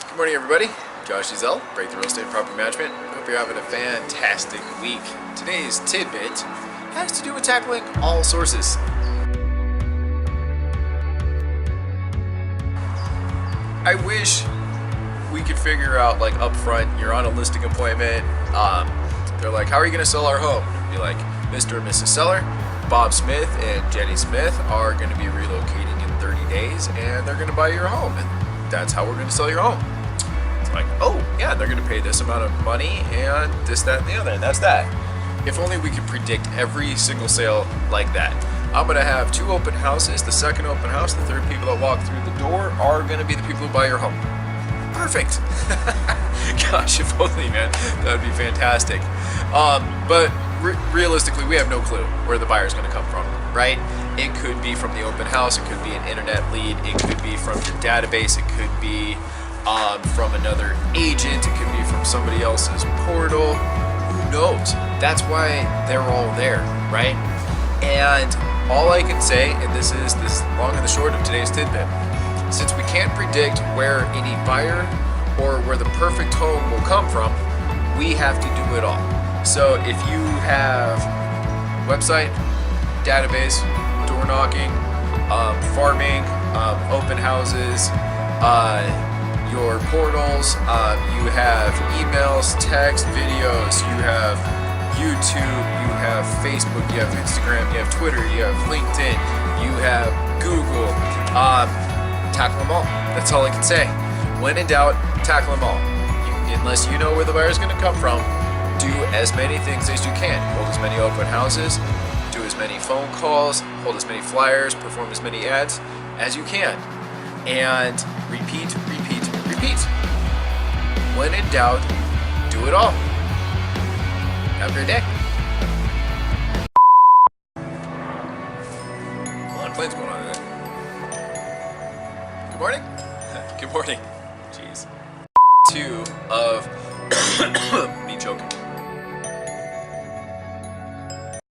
Good morning, everybody. Josh Ezel, Breakthrough Real Estate and Property Management. Hope you're having a fantastic week. Today's tidbit has to do with tackling all sources. I wish we could figure out, like, up front, you're on a listing appointment. They're like, how are you going to sell our home? You're like, Mr. and Mrs. Seller, Bob Smith and Jenny Smith are going to be relocating in 30 days, and they're going to buy your home. And that's how we're going to sell your home. It's like, oh, yeah, they're going to pay this amount of money, and this, that, and the other, and that's that. If only we could predict every single sale like that. I'm going to have 2 open houses. The second open house, the 3rd people that walk through the door are going to be the people who buy your home. Perfect. Gosh, if only, man. That would be fantastic. But realistically, we have no clue where the buyer is going to come from, right? It could be from the open house. It could be an internet lead. It could be from your database. It could be from another agent. It could be from somebody else's portal. Who knows? That's why they're all there, right? And all I can say, and this is long and the short of today's tidbit, since we can't predict where any buyer or where the perfect home will come from, we have to do it all. So if you have website, database, door knocking, farming, open houses, your portals, you have emails, text, videos, you have YouTube, you have Facebook, you have Instagram, you have Twitter, you have LinkedIn, you have Google. Tackle them all. That's all I can say. When in doubt, tackle them all. Unless you know where the buyer is going to come from, do as many things as you can. Hold as many open houses, do as many phone calls, hold as many flyers, perform as many ads as you can. And repeat, repeat, repeat. When in doubt, do it all. Have a great day. A lot of planes going on today. Good morning. Good morning. Jeez. 2 of me joking.